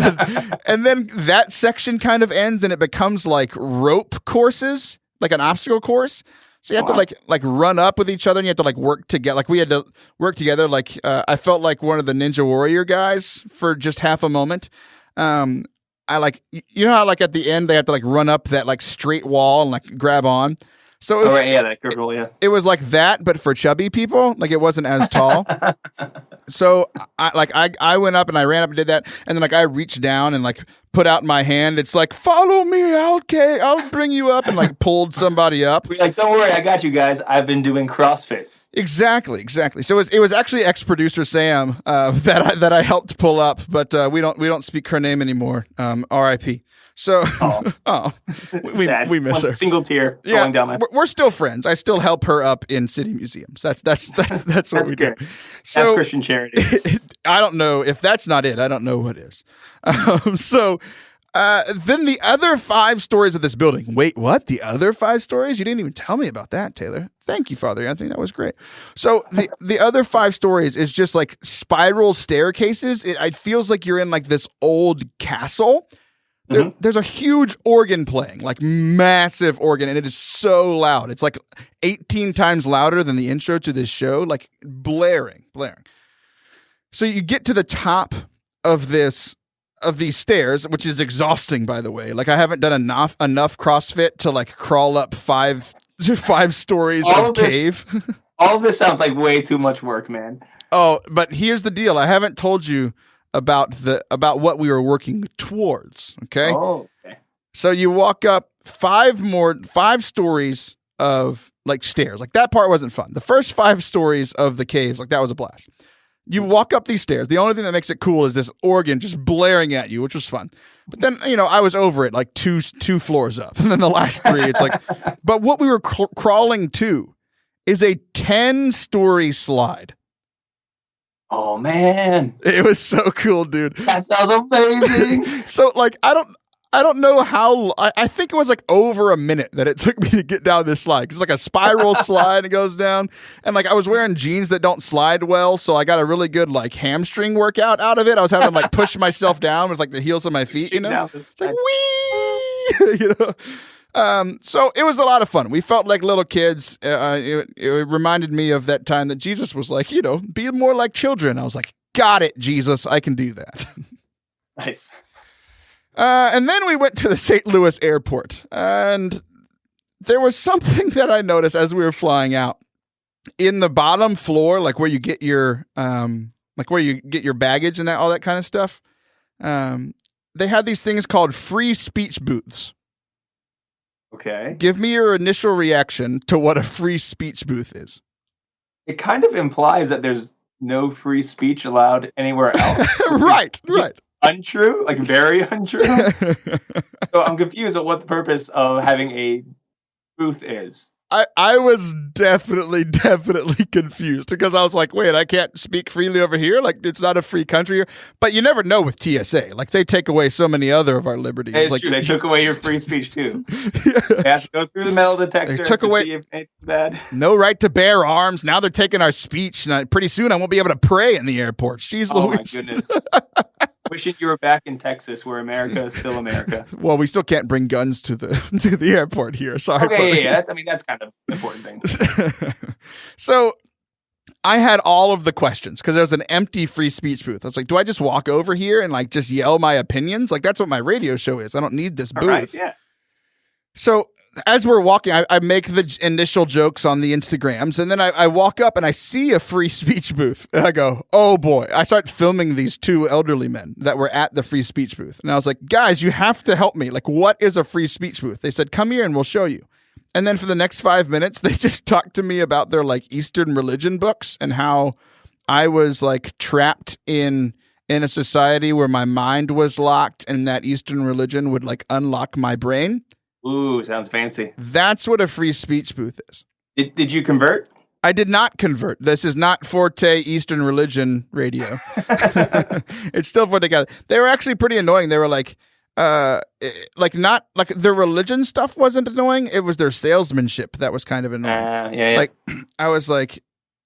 And then that section kind of ends and it becomes like rope courses, like an obstacle course. So you have to like run up with each other and you have to like work together. Like we had to work together. Like I felt like one of the Ninja Warrior guys for just half a moment. I like, you know how like at the end they have to like run up that like straight wall and like grab on. So it was, that curve, yeah. It was like that, but for chubby people. Like it wasn't as tall. So I went up and I ran up and did that, and then like I reached down and like put out my hand. It's like, follow me, I'll bring you up, and like pulled somebody up. We're like, don't worry, I got you guys. I've been doing CrossFit. Exactly. So it was actually ex-producer Sam that I helped pull up, but we don't speak her name anymore. R.I.P. So we miss her. Single tear falling down my. We're still friends. I still help her up in city museums. That's what we do. So, that's Christian charity. I don't know if that's not it. I don't know what is. Then the other 5 stories of this building. Wait, what? The other 5 stories? You didn't even tell me about that, Taylor. Thank you, Father Anthony. That was great. So the other 5 stories is just like spiral staircases. It feels like you're in like this old castle. There's a huge organ playing, like massive organ, and it is so loud. It's like 18 times louder than the intro to this show, like blaring. So you get to the top of these stairs, which is exhausting, by the way. Like I haven't done enough CrossFit to like crawl up 5 stories of cave. All of this sounds like way too much work, man. Oh, but here's the deal. I haven't told you about what we were working towards. Okay. Oh, okay. So you walk up 5 stories of like stairs. Like that part wasn't fun. The first 5 stories of the caves, like that was a blast. You walk up these stairs. The only thing that makes it cool is this organ just blaring at you, which was fun. But then, I was over it like two floors up. And then the last 3, it's like, but what we were crawling to is a 10-story slide. Oh, man. It was so cool, dude. That sounds amazing. So, like, I don't know how. I think it was like over a minute that it took me to get down this slide. It's like a spiral slide. It goes down, and like I was wearing jeans that don't slide well, so I got a really good like hamstring workout out of it. I was having to like push myself down with like the heels of my feet. It's like wee. So it was a lot of fun. We felt like little kids. It reminded me of that time that Jesus was like, be more like children. I was like, got it, Jesus. I can do that. Nice. And then we went to the St. Louis airport, and there was something that I noticed as we were flying out. In the bottom floor, like where you get your baggage and all that kind of stuff, they had these things called free speech booths. Okay. Give me your initial reaction to what a free speech booth is. It kind of implies that there's no free speech allowed anywhere else. Right. Untrue, like very untrue. So I'm confused at what the purpose of having a booth is. I was definitely confused because I was like, wait, I can't speak freely over here? Like, it's not a free country here? But you never know with TSA. Like, they take away so many other of our liberties. It's like, true. They took away your free speech, too. Yes. They have to go through the metal detector They took away, see if it's bad. No right to bear arms. Now they're taking our speech. And pretty soon I won't be able to pray in the airports. Jeez Louise. My goodness. Wishing you were back in Texas where America is still America. Well, we still can't bring guns to the airport here. Sorry. Okay, yeah. That's kind of an important thing. So I had all of the questions because there was an empty free speech booth. I was like, do I just walk over here and like just yell my opinions? Like, that's what my radio show is. I don't need this booth. All right, yeah. So as we're walking, I make the initial jokes on the Instagrams, and then I walk up and I see a free speech booth, and I go, oh boy. I start filming these two elderly men that were at the free speech booth. And I was like, guys, you have to help me. Like, what is a free speech booth? They said, come here and we'll show you. And then for the next 5 minutes, they just talked to me about their like Eastern religion books and how I was like trapped in a society where my mind was locked and that Eastern religion would like unlock my brain. Ooh, sounds fancy. That's what a free speech booth is. Did you convert? I did not convert. This is not Forte Eastern Religion radio. It's still Forte Catholic. They were actually pretty annoying. They were like not like their religion stuff wasn't annoying. It was their salesmanship that was kind of annoying. Yeah. Like I was like,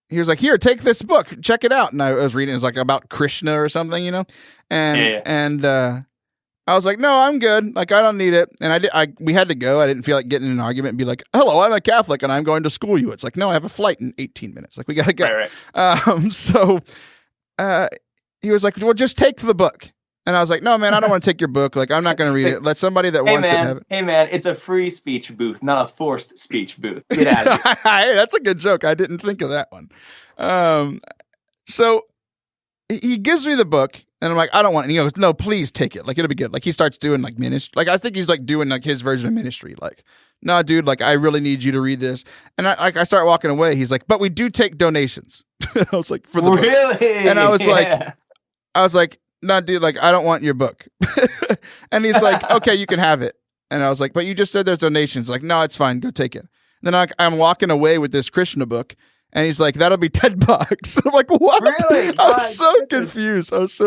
he was like, here, take this book, check it out. And I was reading, it was like about Krishna or something, you know? And I was like, no, I'm good. Like, I don't need it. And we had to go. I didn't feel like getting in an argument and be like, hello, I'm a Catholic and I'm going to school you. It's like, no, I have a flight in 18 minutes. Like, we got to go. Right. So he was like, well, just take the book. And I was like, no, man, I don't want to take your book. Like, I'm not going to read it. Let somebody that wants it have it. Hey, man, it's a free speech booth, not a forced speech booth. Get out of here. Hey, that's a good joke. I didn't think of that one. So he gives me the book. And I'm like, I don't want it. And he goes, no, please take it. Like, it'll be good. Like, he starts doing, like, ministry. Like, I think he's, like, doing, like, his version of ministry. Like, no, dude, like, I really need you to read this. And I start walking away. He's like, but we do take donations. I was like, for the books. Really? And I was like, no, dude, like, I don't want your book. And he's like, okay, you can have it. And I was like, but you just said there's donations. Like, no, it's fine. Go take it. And then I'm walking away with this Krishna book. And he's like, that'll be $10. I'm like, what? Really? I was so confused. That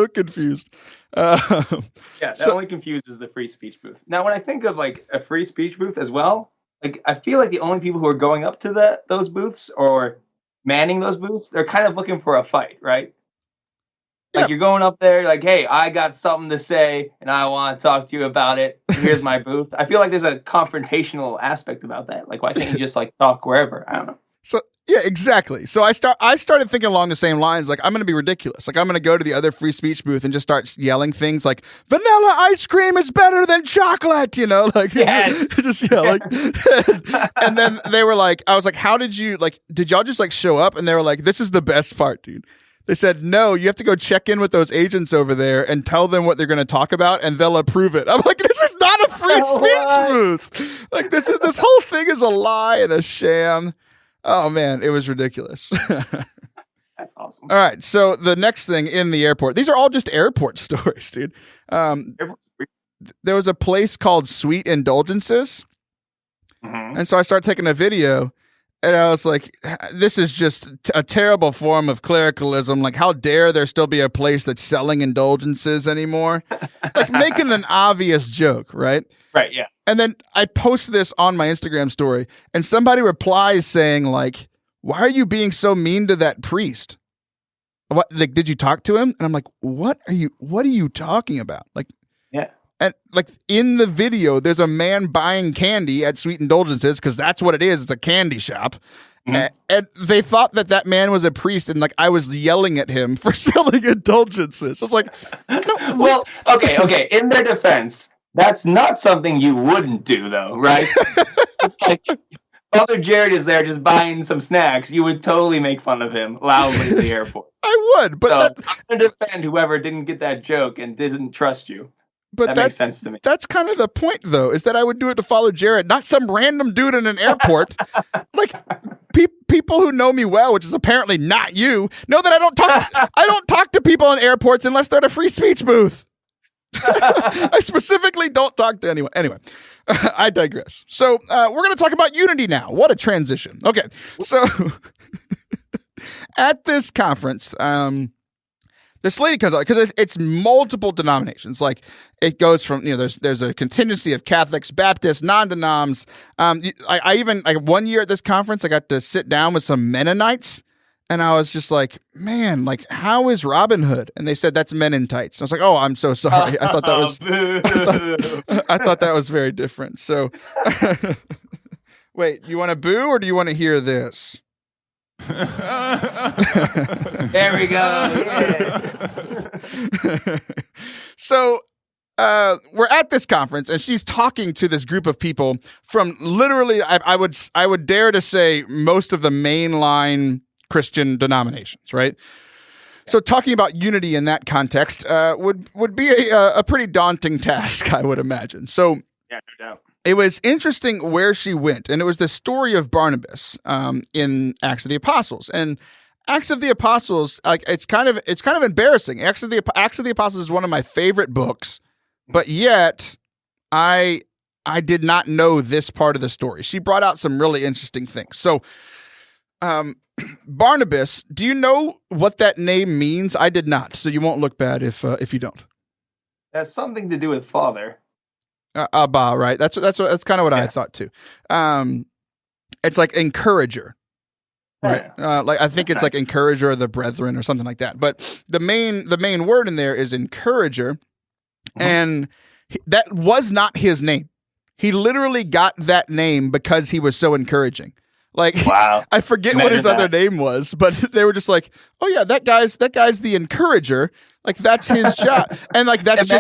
only confuses the free speech booth. Now, when I think of like a free speech booth as well, like I feel like the only people who are going up to those booths or manning those booths, they're kind of looking for a fight, right? Like you're going up there, like, hey, I got something to say, and I want to talk to you about it. Here's my booth. I feel like there's a confrontational aspect about that. Like, why can't you just like talk wherever? I don't know. So yeah, exactly. So I started thinking along the same lines. Like, I'm going to be ridiculous. Like, I'm going to go to the other free speech booth and just start yelling things like vanilla ice cream is better than chocolate. You know, like yes. just yelling. And then they were like, I was like, how did y'all just like show up? And they were like, this is the best part, dude. They said, no, you have to go check in with those agents over there and tell them what they're going to talk about and they'll approve it. I'm like, this is not a free speech booth. Like, this whole thing is a lie and a sham. Oh, man, it was ridiculous. That's awesome. All right, so the next thing in the airport. These are all just airport stories, dude. There was a place called Sweet Indulgences. Mm-hmm. And so I started taking a video, and I was like, this is just a terrible form of clericalism. Like, how dare there still be a place that's selling indulgences anymore? Like, making an obvious joke, right? Right, yeah. And then I post this on my Instagram story, and somebody replies saying, like, why are you being so mean to that priest? What, like, did you talk to him? And I'm like, what are you talking about? Like, yeah. And like in the video, there's a man buying candy at Sweet Indulgences because that's what it is. It's a candy shop. Mm-hmm. And they thought that man was a priest, and like I was yelling at him for selling indulgences. I was like, no. Well, okay. In their defense, that's not something you wouldn't do, though, right? Like, Father Jared is there just buying some snacks. You would totally make fun of him loudly at the airport. I would, but so I'm going to defend whoever didn't get that joke and didn't trust you. But that makes sense to me. That's kind of the point, though, is that I would do it to Father Jared, not some random dude in an airport. Like people who know me well, which is apparently not you, know that I don't talk to people in airports unless they're at a free speech booth. I specifically don't talk to anyone. Anyway, I digress. So we're going to talk about unity now. What a transition. Okay, so at this conference, this lady comes out because it's multiple denominations. Like it goes from there's a contingency of Catholics, Baptists, non-denoms. I even like one year at this conference, I got to sit down with some Mennonites, and I was just like, man, like how is Robin Hood? And they said that's Men in Tights. I was like, oh, I'm so sorry. I thought that was I thought that was very different. So wait, you want to boo or do you want to hear this? There we go. Yeah. So we're at this conference and she's talking to this group of people from literally I would dare to say most of the mainline Christian denominations, right? So talking about unity in that context would be a pretty daunting task, I would imagine. So Yeah, no doubt. it was interesting where she went, and it was the story of Barnabas in Acts of the Apostles. And Acts of the Apostles, like it's kind of embarrassing. Acts of the Apostles is one of my favorite books, but yet I did not know this part of the story. She brought out some really interesting things. So, Barnabas, do you know what that name means? I did not, so you won't look bad if you don't. That's something to do with father. Abba, right? That's kind of what I thought too. It's like encourager, right? Like I think it's like encourager of the brethren or something like that. But the main word in there is encourager, and that was not his name. He literally got that name because he was so encouraging. Like, wow. I forget what his other name was, but they were just like, oh yeah, that guy's the encourager. Like that's his job. And like, that's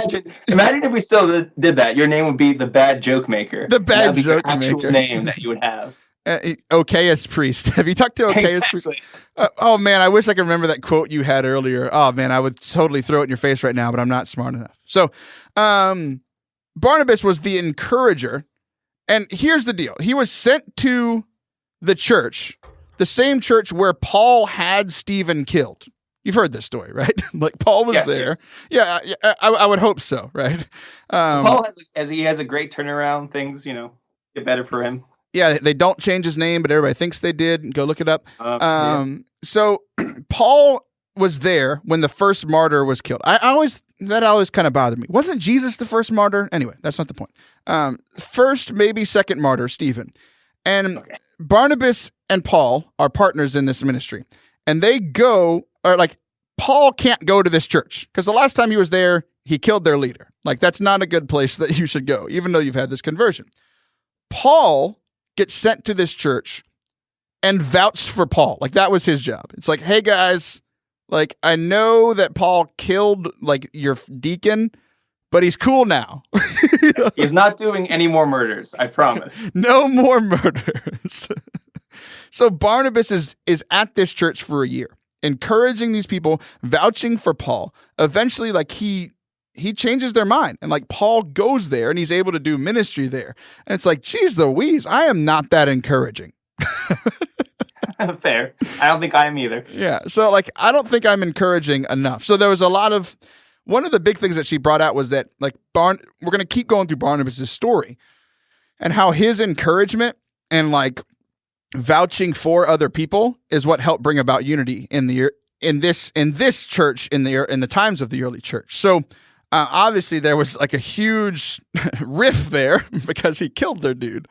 imagine if we still did that. Your name would be the bad joke maker. The bad joke maker name that you would have. Okayus priest. Have you talked to Okayus priest? Oh man, I wish I could remember that quote you had earlier. Oh man, I would totally throw it in your face right now, but I'm not smart enough. So, Barnabas was the encourager. And here's the deal. He was sent to the church, the same church where Paul had Stephen killed. You've heard this story, right? Like Paul was there. Yes. Yeah, I would hope so, right? Paul has a great turnaround. Things, get better for him. Yeah, they don't change his name, but everybody thinks they did. Go look it up. So Paul was there when the first martyr was killed. That always kind of bothered me. Wasn't Jesus the first martyr? Anyway, that's not the point. First, maybe second martyr, Stephen. And Barnabas and Paul are partners in this ministry. And they go, or like, Paul can't go to this church because the last time he was there, he killed their leader. Like, that's not a good place that you should go, even though you've had this conversion. Paul gets sent to this church and vouched for Paul. Like, that was his job. It's like, hey, guys, like, I know that Paul killed, like, your deacon, but he's cool now. He's not doing any more murders, I promise. No more murders. So Barnabas is at this church for a year, encouraging these people, vouching for Paul. Eventually, like he changes their mind, and like Paul goes there and he's able to do ministry there. And it's like, geez Louise, I am not that encouraging. Fair. I don't think I am either. Yeah. So like, I don't think I'm encouraging enough. So there was one of the big things that she brought out was that like we're going to keep going through Barnabas' story and how his encouragement and like vouching for other people is what helped bring about unity in this church in the times of the early church. So obviously there was like a huge riff there because he killed their dude.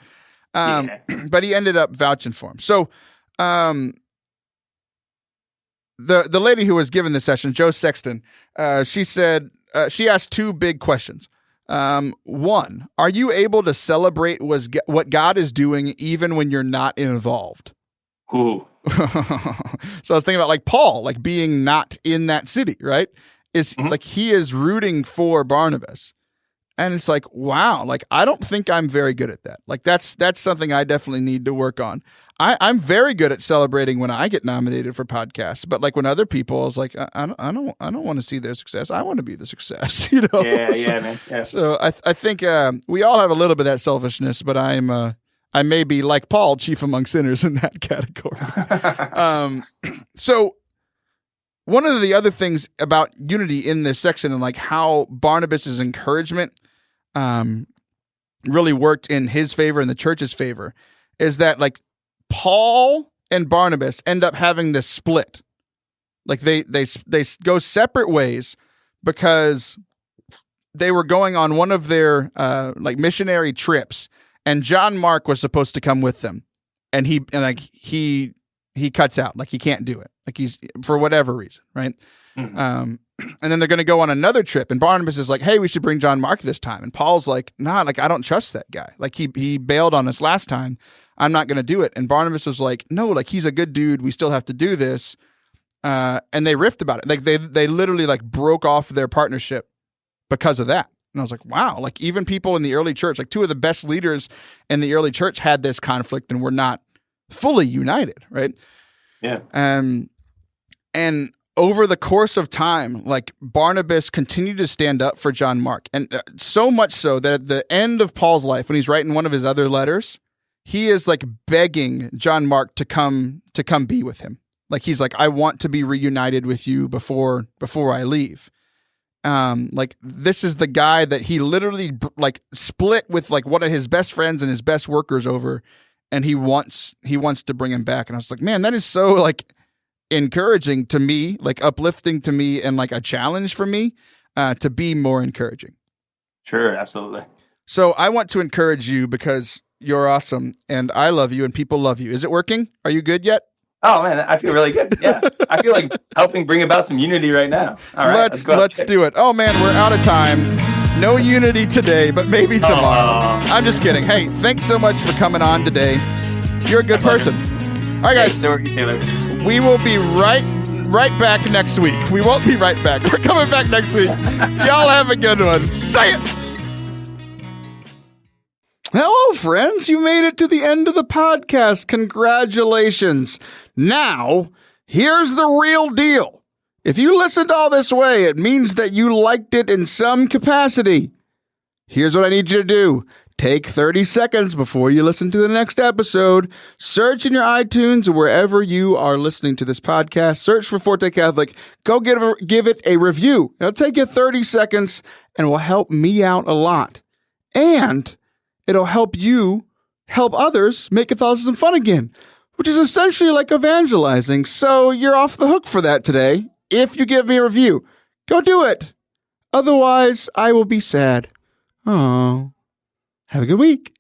But he ended up vouching for him. So the lady who was given this session, Joe Sexton, she said she asked two big questions. One, are you able to celebrate what God is doing even when you're not involved? Ooh. So I was thinking about like Paul, like being not in that city, right? Like he is rooting for Barnabas. And it's like, wow, like I don't think I'm very good at that. Like that's something I definitely need to work on. I'm very good at celebrating when I get nominated for podcasts, but like when other people, I was like, I don't want to see their success. I want to be the success, Yeah, man. Yeah. So I think we all have a little bit of that selfishness, but I may be like Paul, chief among sinners in that category. So one of the other things about unity in this section and like how Barnabas's encouragement really worked in his favor and the church's favor is that like Paul and Barnabas end up having this split. Like they go separate ways because they were going on one of their like missionary trips, and John Mark was supposed to come with them, and he cuts out, like he can't do it, like he's for whatever reason, right? Mm-hmm. And then they're going to go on another trip, and Barnabas is like, "Hey, we should bring John Mark this time," and Paul's like, "Nah, like I don't trust that guy. Like he bailed on us last time. I'm not going to do it." And Barnabas was like, "No, like he's a good dude. We still have to do this." And they riffed about it. Like they literally like broke off their partnership because of that. And I was like, wow, like even people in the early church, like two of the best leaders in the early church had this conflict and were not fully united, right? Yeah. And over the course of time, like Barnabas continued to stand up for John Mark. And so much so that at the end of Paul's life, when he's writing one of his other letters, he is like begging John Mark to come be with him. Like he's like, I want to be reunited with you before I leave. Like this is the guy that he literally like split with like one of his best friends and his best workers over, and he wants to bring him back. And I was like, man, that is so like encouraging to me, like uplifting to me, and like a challenge for me to be more encouraging. Sure, absolutely. So I want to encourage you because you're awesome, and I love you, and people love you. Is it working? Are you good yet? Oh man, I feel really good. Yeah, I feel like helping bring about some unity right now. All right, let's do it. Oh man, we're out of time. No unity today, but maybe tomorrow. I'm just kidding. Hey, thanks so much for coming on today. You're a good person. All right, guys. Hey, so are you, Taylor. We will be right back next week. We won't be right back. We're coming back next week. Y'all have a good one. Say it. Hello, friends. You made it to the end of the podcast. Congratulations. Now, here's the real deal. If you listened all this way, it means that you liked it in some capacity. Here's what I need you to do. Take 30 seconds before you listen to the next episode. Search in your iTunes or wherever you are listening to this podcast. Search for Forte Catholic. Go give it a review. It'll take you 30 seconds and will help me out a lot. And it'll help you help others make Catholicism fun again, which is essentially like evangelizing. So you're off the hook for that today. If you give me a review, go do it. Otherwise, I will be sad. Oh, have a good week.